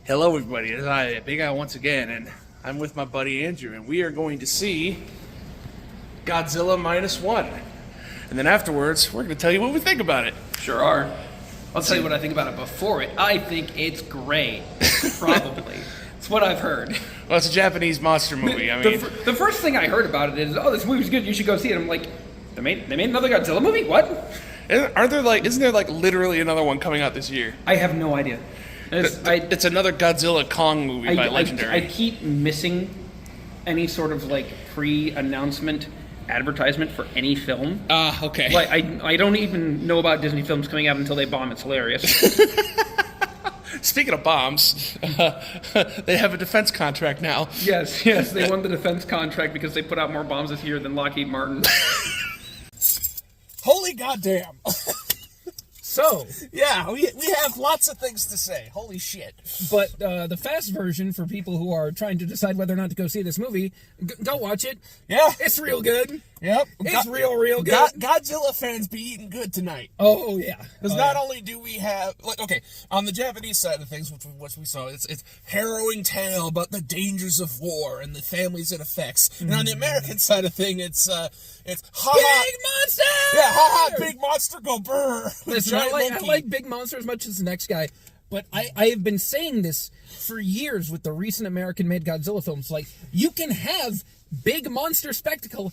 Hello, everybody. It's I, BigAl, once again, and I'm with my buddy Andrew, and we are going to see Godzilla -1. And then afterwards, we're going to tell you what we think about it. Sure are. I'll tell you what I think about it before it. I think it's great. Probably. It's what I've heard. Well, it's a Japanese monster movie. I mean, the first thing I heard about it is, oh, this movie's good, you should go see it. I'm like, they made another Godzilla movie? What? isn't there literally another one coming out this year? I have no idea. It's another Godzilla Kong movie by Legendary. I keep missing any sort of pre-announcement advertisement for any film. Okay. I don't even know about Disney films coming out until they bomb. It's hilarious. Speaking of bombs, they have a defense contract now. Yes, they won the defense contract because they put out more bombs this year than Lockheed Martin. Holy goddamn. So, yeah, we have lots of things to say. Holy shit. But the fast version for people who are trying to decide whether or not to go see this movie, go watch it. Yeah. It's real good. Yep. It's real good. Godzilla fans be eating good tonight. Oh yeah. Because not only do we have, on the Japanese side of things, which we saw, it's harrowing tale about the dangers of war and the families it affects. And on the American side of thing, it's Big monster! Yeah, big monster, go brr. Listen, I like Big Monster as much as the next guy, but I have been saying this for years with the recent American-made Godzilla films. Like, you can have big monster spectacle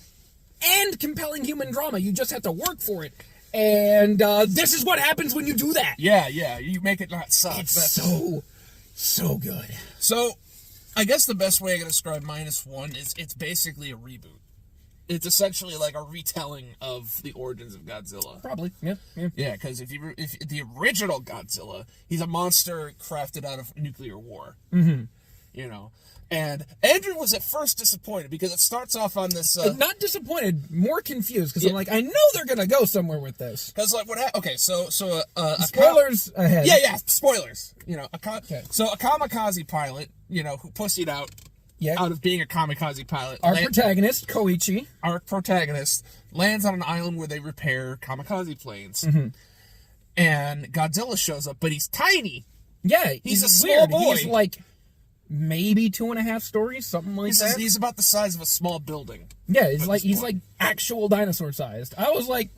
and compelling human drama. You just have to work for it. And this is what happens when you do that. Yeah, you make it not suck. It's so good. So, I guess the best way I can describe -1 is it's basically a reboot. It's essentially like a retelling of the origins of Godzilla. Probably, yeah. Yeah, because if the original Godzilla, he's a monster crafted out of nuclear war. Mm-hmm. You know, and Andrew was at first disappointed because it starts off on this. Not disappointed, more confused because I'm like, I know they're gonna go somewhere with this. Because okay, so spoilers ahead. Yeah, spoilers. You know, so a kamikaze pilot, who pussied out. Yeah. Out of being a kamikaze pilot. Our protagonist, Koichi. Our protagonist lands on an island where they repair kamikaze planes. Mm-hmm. And Godzilla shows up, but he's tiny. Yeah, he's a small boy. He's maybe 2.5 stories, something like that. He's about the size of a small building. Yeah, he's like actual dinosaur sized. I was like,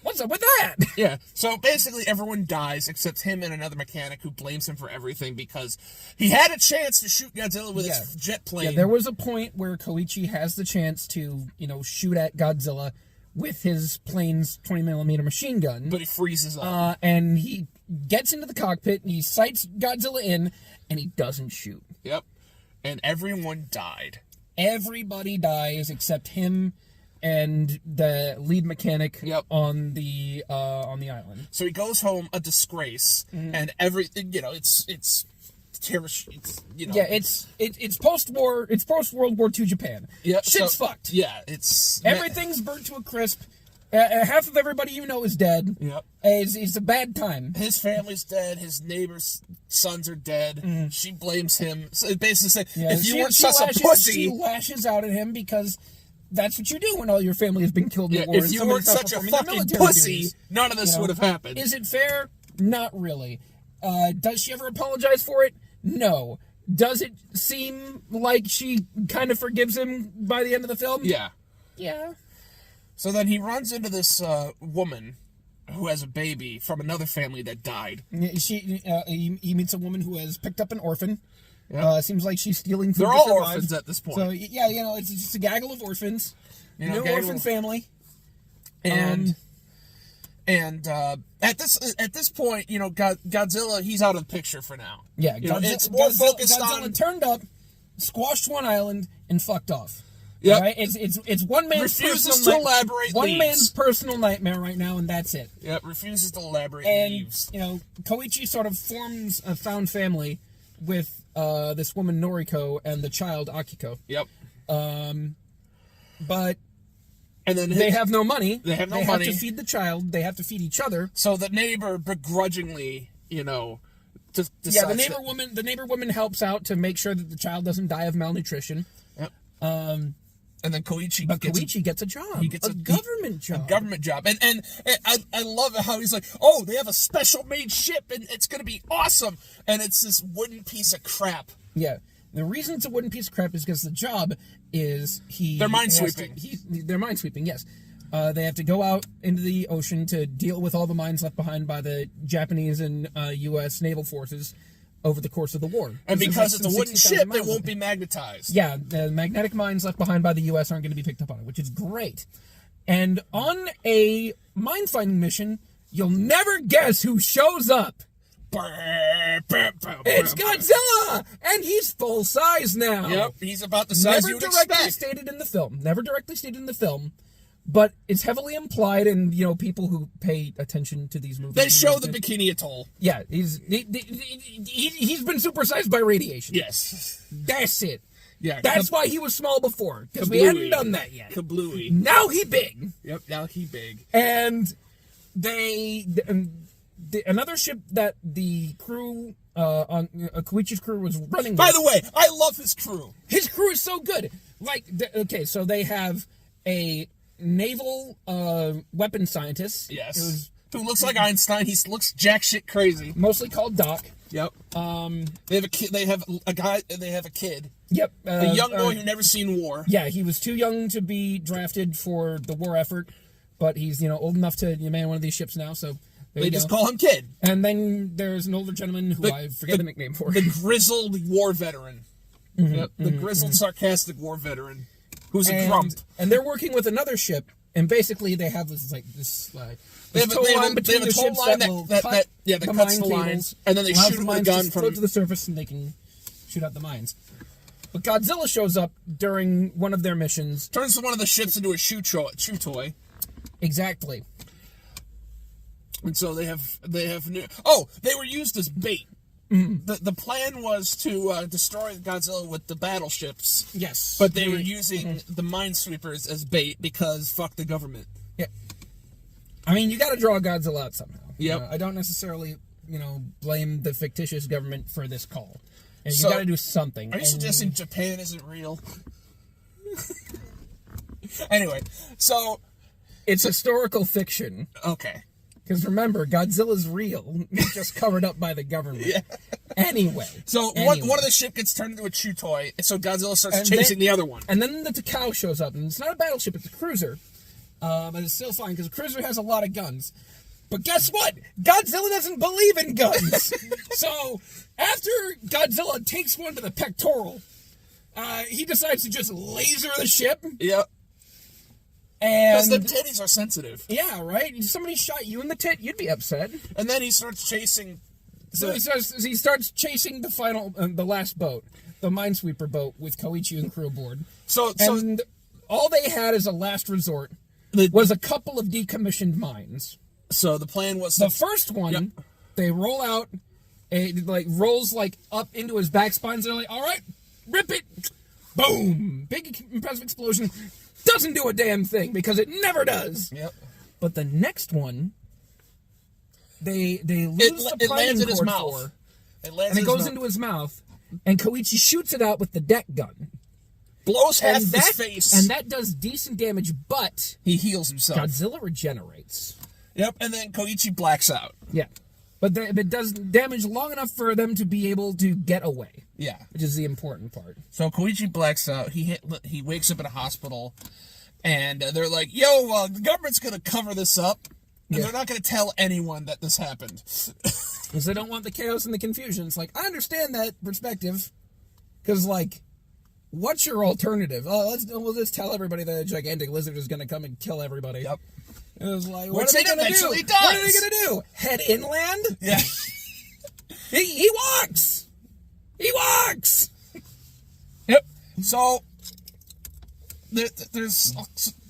what's up with that? Yeah, so basically everyone dies except him and another mechanic who blames him for everything because he had a chance to shoot Godzilla with his jet plane. Yeah, there was a point where Koichi has the chance to, shoot at Godzilla with his plane's 20mm machine gun. But he freezes up. And he gets into the cockpit, and he sights Godzilla in, and he doesn't shoot. Yep. And everyone died. Everybody dies except him and the lead mechanic on the island. So he goes home a disgrace, and everything, it's terrorist. It's post-war. It's post-World War II Japan. Yeah, shit's fucked. Yeah, everything's burnt to a crisp. Half of everybody is dead. Yep. It's a bad time. His family's dead. His neighbor's sons are dead. She blames him. So it basically says, if you weren't such a pussy, she lashes out at him because that's what you do when all your family has been killed in war. If you weren't such a fucking pussy, none of this would have happened. Is it fair? Not really. Does she ever apologize for it? No. Does it seem like she kind of forgives him by the end of the film? Yeah. Yeah. So then he runs into this woman who has a baby from another family that died. He meets a woman who has picked up an orphan. Yep. Seems like she's stealing food. They're all orphans at this point. So yeah, it's just a gaggle of orphans. New orphan family. And at this point, Godzilla, he's out of the picture for now. Yeah, it's more focused on. Godzilla turned up, squashed one island, and fucked off. Yeah, right? It's one man's refuses to elaborate. One man's personal nightmare right now, and that's it. Yep, refuses to elaborate. And leaves. Koichi sort of forms a found family with this woman Noriko and the child Akiko. Yep. But and then they have no money. They have money. They have to feed the child. They have to feed each other. So the neighbor begrudgingly, just the neighbor woman helps out to make sure that the child doesn't die of malnutrition. Yep. And then Koichi gets a job. He gets a government job. A government job. And I love how he's like, oh, they have a special made ship and it's going to be awesome. And it's this wooden piece of crap. Yeah. The reason it's a wooden piece of crap is because the job is They're minesweeping. They're minesweeping, yes. They have to go out into the ocean to deal with all the mines left behind by the Japanese and U.S. naval forces over the course of the war. And because it's a wooden ship, it won't be magnetized. Yeah, the magnetic mines left behind by the U.S. aren't going to be picked up on it, which is great. And on a mine-finding mission, you'll never guess who shows up. It's Godzilla! And he's full size now. Yep, he's about the size you would expect. Never directly stated in the film. But it's heavily implied, and people who pay attention to these movies. They show the Bikini Atoll. Yeah, he's been supersized by radiation. Yes, that's it. Yeah, that's why he was small before, because we hadn't done that yet. Kablooey. Now he big. Yep, now he big. And another ship that the crew on Koichi's crew was running. By the way, I love his crew. His crew is so good. So they have a naval weapon scientist. Yes. Who looks like Einstein. He looks jack shit crazy. Mostly called Doc. Yep. They have a kid. They have a guy. They have a kid. Yep. A young boy who never seen war. Yeah, he was too young to be drafted for the war effort, but he's old enough to man one of these ships now. So they just call him Kid. And then there's an older gentleman who I forget the nickname for. The grizzled war veteran. Yep. The grizzled, sarcastic war veteran. Who's a grump. And they're working with another ship, and basically they have this they have a tow line between the ships that cuts the lines, and then they shoot them with a gun float to the surface, and they can shoot out the mines. But Godzilla shows up during one of their missions. Turns one of the ships into a chew toy. Exactly. And so they were used as bait. The plan was to destroy Godzilla with the battleships. Yes. But they were using the minesweepers as bait because fuck the government. Yeah. I mean, you got to draw Godzilla out somehow. Yep. I don't necessarily, blame the fictitious government for this call. And you got to do something. Are you suggesting Japan isn't real? Anyway, so it's historical fiction. Okay. Because remember, Godzilla's real. It's just covered up by the government. Yeah. Anyway. So one of the ship gets turned into a chew toy, so Godzilla starts chasing the other one. And then the Takao shows up, and it's not a battleship, it's a cruiser. But it's still fine, because a cruiser has a lot of guns. But guess what? Godzilla doesn't believe in guns. So after Godzilla takes one to the pectoral, he decides to just laser the ship. Yep. Because the titties are sensitive. Yeah, right? If somebody shot you in the tit, you'd be upset. And then he starts chasing... So he starts chasing the last boat, the minesweeper boat with Koichi and crew aboard. And all they had as a last resort was a couple of decommissioned mines. So the plan was... The first one, they roll out, it rolls up into his back spines, and they're like, all right, rip it. Boom. Big impressive explosion. Doesn't do a damn thing, because it never does. Yep. But the next one, they lose the planning cord for. And it goes into his mouth, and Koichi shoots it out with the deck gun. Blows half his face. And that does decent damage, but... he heals himself. Godzilla regenerates. Yep, and then Koichi blacks out. Yeah. But it does damage long enough for them to be able to get away. Yeah. Which is the important part. So Koichi blacks out. He wakes up in a hospital, and they're like, yo, the government's going to cover this up, and they're not going to tell anyone that this happened. Because they don't want the chaos and the confusion. It's like, I understand that perspective, because, what's your alternative? Oh, we'll just tell everybody that a gigantic lizard is going to come and kill everybody. Yep. It was like, what are they going to do? What are they going to do? Head inland? Yeah. He walks! He walks! Yep. So there's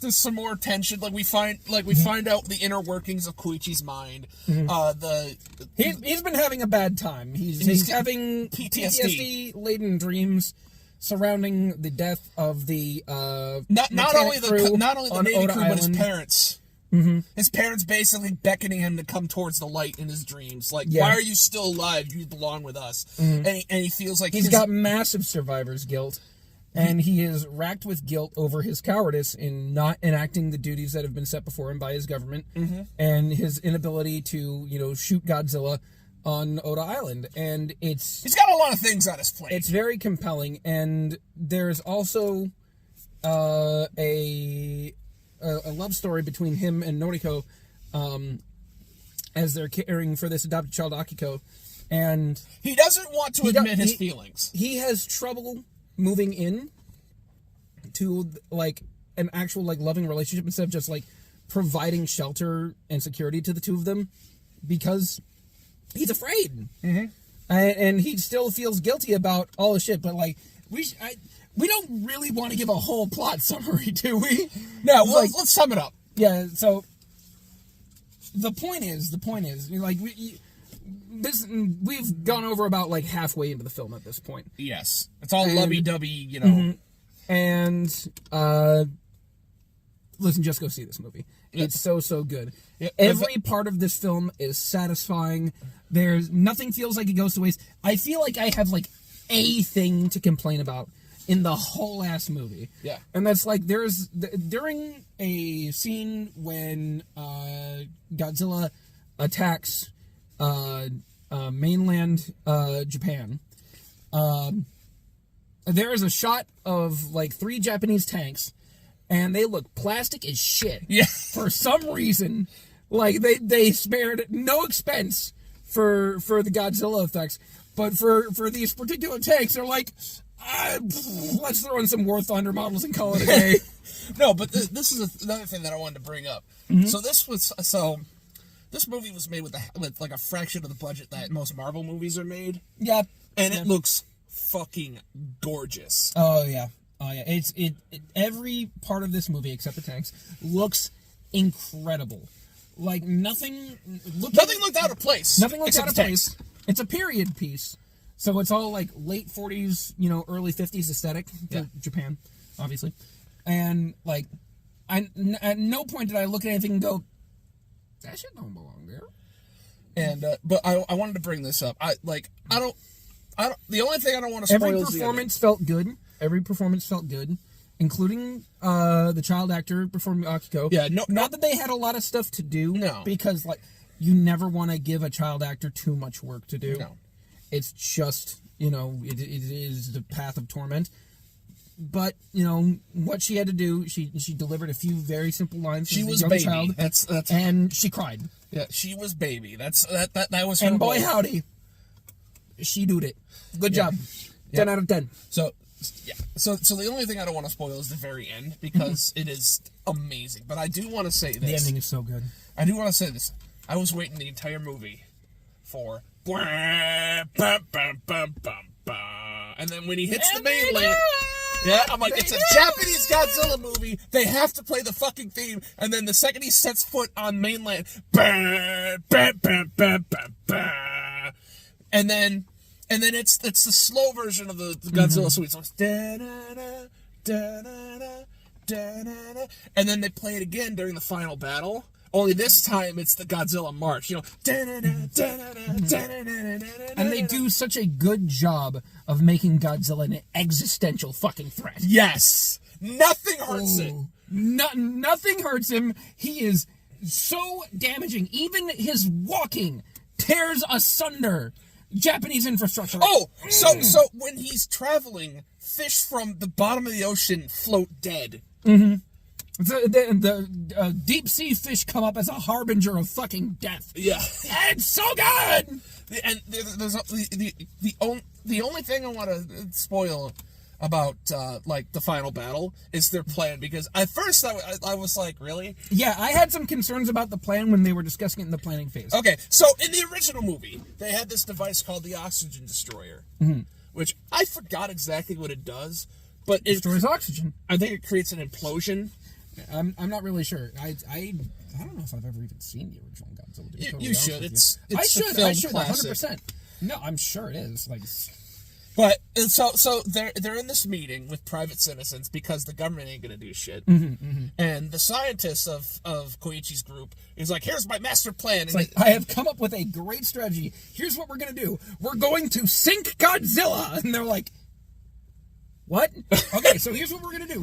some more tension. We find out the inner workings of Koichi's mind. He's been having a bad time. He's having PTSD laden dreams surrounding the death of the not only the Navy crew, but his parents. Mm-hmm. His parents basically beckoning him to come towards the light in his dreams. Why are you still alive? You belong with us. Mm-hmm. And he feels like he's got massive survivor's guilt. And he is racked with guilt over his cowardice in not enacting the duties that have been set before him by his government, and his inability to, shoot Godzilla on Oda Island. And he's got a lot of things on his plate. It's very compelling, and there's also a love story between him and Noriko, as they're caring for this adopted child Akiko, and he doesn't want to admit his feelings. He has trouble moving in to like an actual like loving relationship instead of just like providing shelter and security to the two of them, because he's afraid, and he still feels guilty about all the shit. But like we don't really want to give a whole plot summary, do we? No, let's sum it up. Yeah. So the point is, like we've gone over about like halfway into the film at this point. Yes, it's all lovey-dovey, And listen, just go see this movie. It's so good. Every part of this film is satisfying. There's nothing feels like it goes to waste. I feel like I have like a thing to complain about in the whole ass movie. Yeah. And that's like during a scene when Godzilla attacks mainland Japan, there is a shot of like 3 Japanese tanks, and they look plastic as shit. Yeah. For some reason, like they spared no expense for the Godzilla effects, but for these particular tanks, they're like, let's throw in some War Thunder models and call it a day. No, but this is another thing that I wanted to bring up. So this movie was made with like a fraction of the budget that most Marvel movies are made. Yeah. And it looks fucking gorgeous. Oh yeah. It's every part of this movie except the tanks looks incredible. Like nothing looked out of place. Nothing looked out of place. It's a period piece, so it's all like late 40s, early 50s aesthetic for Japan, obviously. And like, at no point did I look at anything and go, that shit don't belong there. And but I wanted to bring this up. I don't. The only thing I don't want to spoil Every is performance felt good. Every performance felt good, including the child actor performing Akiko. Yeah, not that they had a lot of stuff to do. No, because like you never want to give a child actor too much work to do. No, it's just it is the path of torment. But what she had to do, she delivered a few very simple lines. She was a young baby. child, that's and she cried. Yeah, she was baby. That was her and boy role. howdy, she did it. Good job. 10 out of 10. So the only thing I don't want to spoil is the very end, because it is amazing. But I do want to say this. The ending is so good. I do want to say this. I was waiting the entire movie for and then when he hits the mainland, I'm like, it's a Japanese Godzilla movie. They have to play the fucking theme. And then the second he sets foot on mainland, and then it's the slow version of the Godzilla sweet songs. And then they play it again during the final battle. Only this time it's the Godzilla march, And they do such a good job of making Godzilla an existential fucking threat. Yes. Nothing hurts it. Nothing hurts him. He is so damaging. Even his walking tears asunder Japanese infrastructure. Oh, so when he's traveling, fish from the bottom of the ocean float dead. Mm-hmm. The deep sea fish come up as a harbinger of fucking death. Yeah, it's so good. And there's the only thing I want to spoil about like the final battle is their plan, because at first I was like, really? Yeah, I had some concerns about the plan when they were discussing it in the planning phase. Okay, so in the original movie, they had this device called the oxygen destroyer, which I forgot exactly what it does, but it destroys oxygen. I think it creates an implosion. I'm not really sure. I don't know if I've ever even seen the original Godzilla. You should. It's I should. 100%. No, I'm sure it is. Like, but so they're in this meeting with private citizens because the government ain't gonna do shit. And the scientist of Koichi's group is like, "Here's my master plan." It's like, I have come up with a great strategy. Here's what we're gonna do. We're going to sink Godzilla. And they're like, What? Okay, so here's what we're gonna do.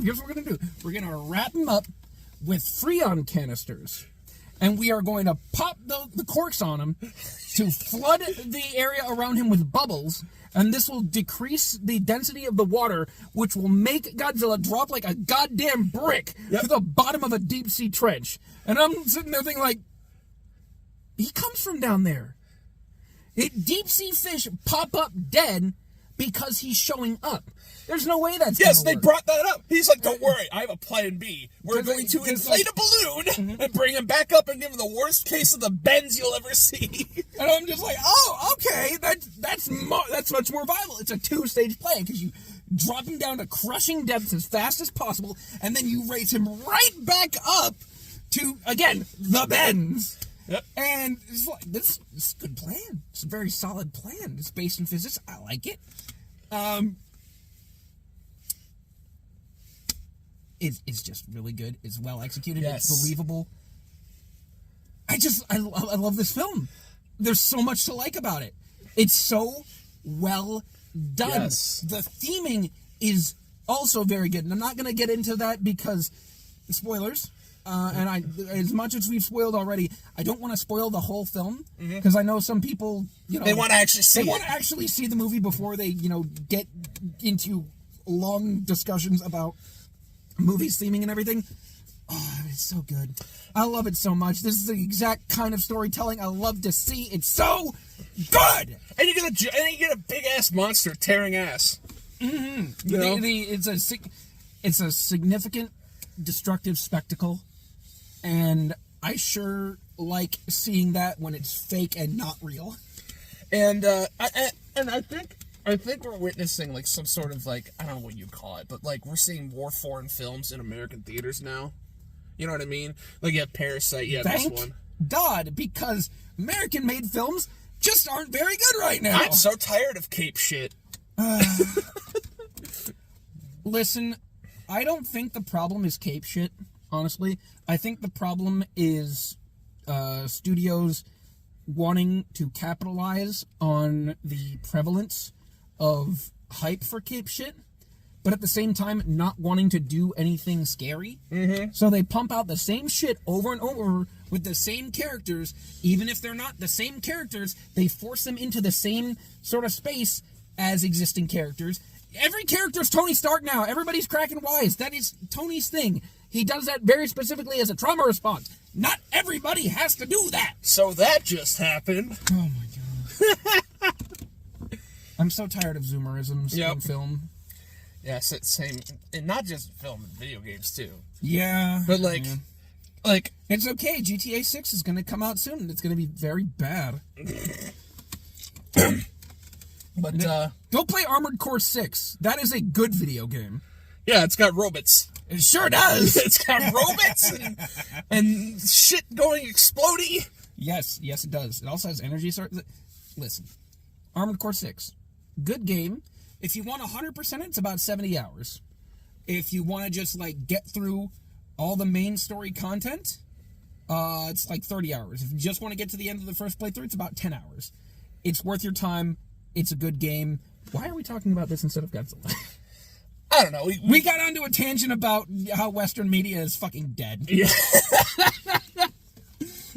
We're gonna wrap him up with Freon canisters, and we are going to pop the corks on him to flood the area around him with bubbles, and this will decrease the density of the water, which will make Godzilla drop like a goddamn brick to the bottom of a deep sea trench. And I'm sitting there thinking, like, he comes from down there. Deep sea fish pop up dead because he's showing up. There's no way that's Yes, gonna they work. brought that up. He's like, don't worry, I have a plan B. We're going to inflate a balloon and bring him back up and give him the worst case of the bends you'll ever see. And I'm just like, oh, okay, that's much more viable. It's a 2-stage plan because you drop him down to crushing depths as fast as possible, and then you raise him right back up to, again, the bends. Yep. And it's like, this is a good plan. It's a very solid plan. It's based in physics. I like it. It's just really good. It's well executed. Yes. It's believable. I love this film. There's so much to like about it. It's so well done. Yes. The theming is also very good. And I'm not going to get into that because spoilers. And as much as we've spoiled already, I don't want to spoil the whole film because I know some people, they want to actually see want to actually see the movie before they, get into long discussions about movies, theming, and everything. Oh, it's so good. I love it so much. This is the exact kind of storytelling I love to see. It's so good. And you get a big ass monster tearing ass. Mm-hmm. You know? It's a significant, destructive spectacle, and I sure like seeing that when it's fake and not real. And I think we're witnessing like some sort of like, I don't know what you'd call it, but like we're seeing more foreign films in American theaters now. You know what I mean? Like you have Parasite, you have Thank this one. God, because American-made films just aren't very good right now. I'm so tired of Cape shit. Listen, I don't think the problem is Cape shit, honestly. I think the problem is studios wanting to capitalize on the prevalence of hype for Cape shit, but at the same time not wanting to do anything scary. Mm-hmm. So they pump out the same shit over and over with the same characters. Even if they're not the same characters, they force them into the same sort of space as existing characters. Every character's Tony Stark now. Everybody's cracking wise. That is Tony's thing. He does that very specifically as a trauma response. Not everybody has to do that. So that just happened. Oh my god. I'm so tired of zoomerisms in film. Yes, it's same, and not just film, video games too. Yeah. But like it's okay. GTA 6 is going to come out soon, and it's going to be very bad. But go play Armored Core 6. That is a good video game. yeah, it's got robots. It sure does. It's got robots and shit going exploding. Yes, it does. It also has energy sources. Listen, Armored Core 6, good game. If you want 100%, it's about 70 hours. If you want to just like get through all the main story content, it's like 30 hours. If you just want to get to the end of the first playthrough, it's about 10 hours. It's worth your time. It's a good game. Why are we talking about this instead of Godzilla? I don't know. We got onto a tangent about how Western media is fucking dead. Yeah.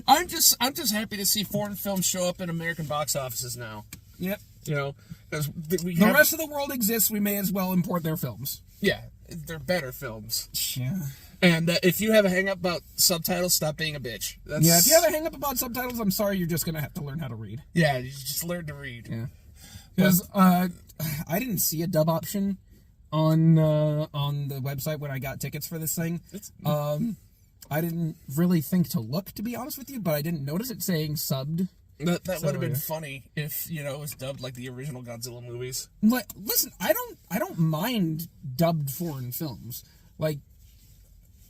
I'm just happy to see foreign films show up in American box offices now. Yep. You know, because the rest of the world exists. We may as well import their films. Yeah, they're better films. Yeah. And if you have a hang up about subtitles, stop being a bitch. Yeah, if you have a hang up about subtitles, I'm sorry, you're just gonna have to learn how to read. Yeah, you just learn to read. Yeah. Because I didn't see a dub option on the website when I got tickets for this thing. I didn't really think to look, to be honest with you, but I didn't notice it saying subbed. That would have been funny if, you know, it was dubbed like the original Godzilla movies. Like, listen, I don't mind dubbed foreign films. Like,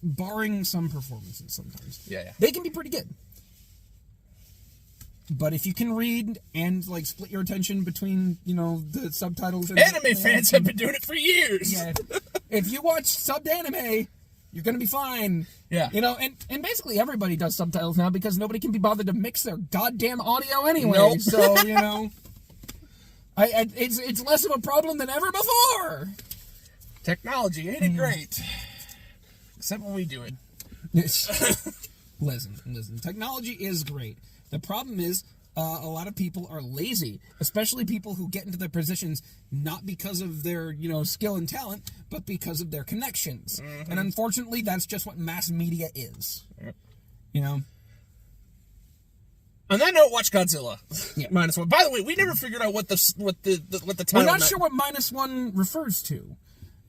barring some performances sometimes. Yeah. They can be pretty good. But if you can read and, like, split your attention between, you know, the subtitles and... Anime fans have been doing it for years! Yeah. If you watch subbed anime, you're gonna be fine. Yeah. You know, and basically everybody does subtitles now because nobody can be bothered to mix their goddamn audio anyway. Nope. So, you know... it's less of a problem than ever before! Technology, ain't it great? Except when we do it. Listen. Technology is great. The problem is, a lot of people are lazy, especially people who get into their positions not because of their, skill and talent, but because of their connections. And unfortunately, that's just what mass media is. On that note, watch Godzilla -1. By the way, we never figured out what the title. We're not sure what -1 refers to.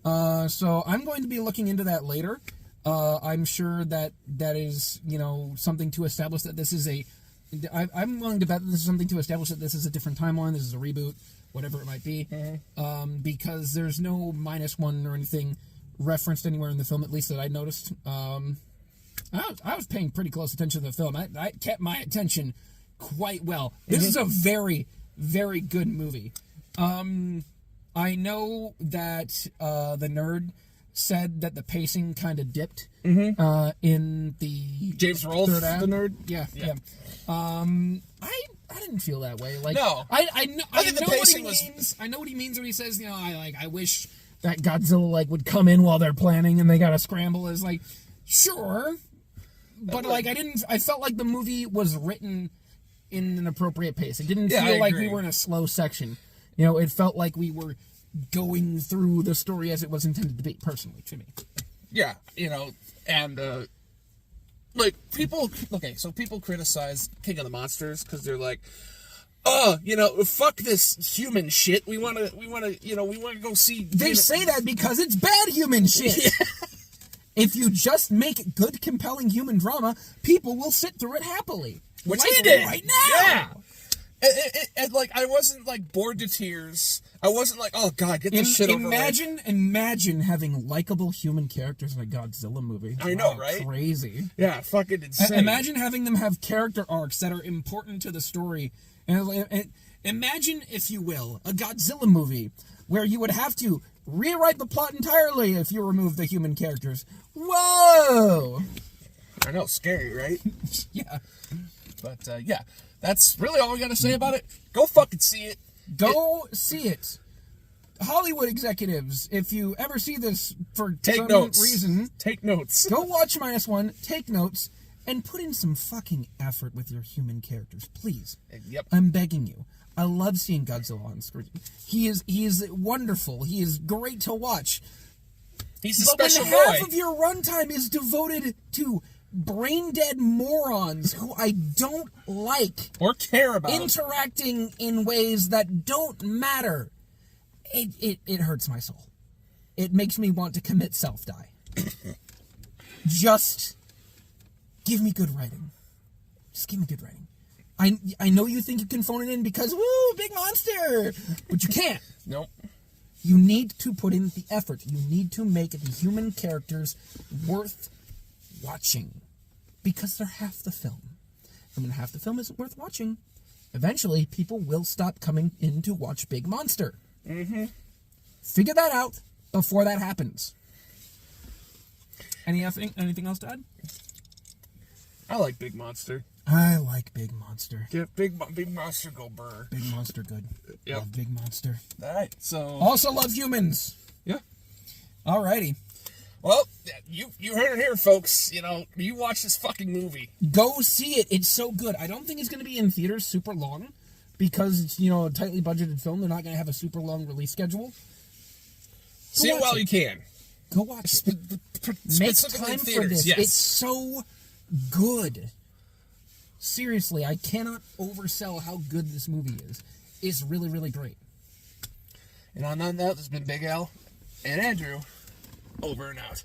So I'm going to be looking into that later. I'm sure that is, something to establish that this is I'm willing to bet that this is something to establish that this is a different timeline, this is a reboot, whatever it might be. Because there's no -1 or anything referenced anywhere in the film, at least that I noticed. I was paying pretty close attention to the film. I kept my attention quite well. This is a very, very good movie. I know that the nerd said that the pacing kind of dipped in the James Rolfe, third act. the nerd. Yeah. I didn't feel that way. Like, no, I know the what pacing he was. means. I know what he means when he says, I wish that Godzilla would come in while they're planning and they gotta scramble. Is like, sure, but I felt like the movie was written in an appropriate pace. It didn't feel like we were in a slow section. It felt like we were going through the story as it was intended to be, personally, to me. Yeah, and people. Okay, so people criticize King of the Monsters because they're like, fuck this human shit. We want to go see. They say that because it's bad human shit. If you just make good, compelling human drama, people will sit through it happily. Which like we did right now. Yeah. And I wasn't bored to tears. I wasn't like, oh god, get this shit over with. Imagine having likable human characters in a Godzilla movie. I know, right? Crazy. Yeah, fucking insane. Imagine having them have character arcs that are important to the story. And imagine, if you will, a Godzilla movie where you would have to rewrite the plot entirely if you remove the human characters. Whoa! I know, scary, right? Yeah. But that's really all we got to say about it. Go fucking see it. Go see it. Hollywood executives, if you ever see this for Take some notes. reason, Take notes. go watch -1, take notes, and put in some fucking effort with your human characters, please. Yep. I'm begging you. I love seeing Godzilla on screen. He is wonderful. He is great to watch. He's a But special when boy. half of your runtime is devoted to brain-dead morons who I don't like Or care about. interacting in ways that don't matter, it hurts my soul. It makes me want to commit self-die. Just give me good writing. Just give me good writing. I know you think you can phone it in because, woo, big monster! But you can't. Nope. You need to put in the effort. You need to make the human characters worth watching. Because they're half the film. And when half the film isn't worth watching, eventually people will stop coming in to watch Big Monster. Figure that out before that happens. Anything else to add? I like Big Monster. I like Big Monster. Yeah, Big Monster go burr. Big Monster good. Yep. Love Big Monster. All right, so... Also love humans. Yeah. Alrighty. Well, you heard it here, folks. You watch this fucking movie. Go see it. It's so good. I don't think it's going to be in theaters super long because it's, a tightly budgeted film. They're not going to have a super long release schedule. See it while you can. Go watch it. Make time for this. Yes. It's so good. Seriously, I cannot oversell how good this movie is. It's really, really great. And on that note, this has been Big Al and Andrew. Over and out.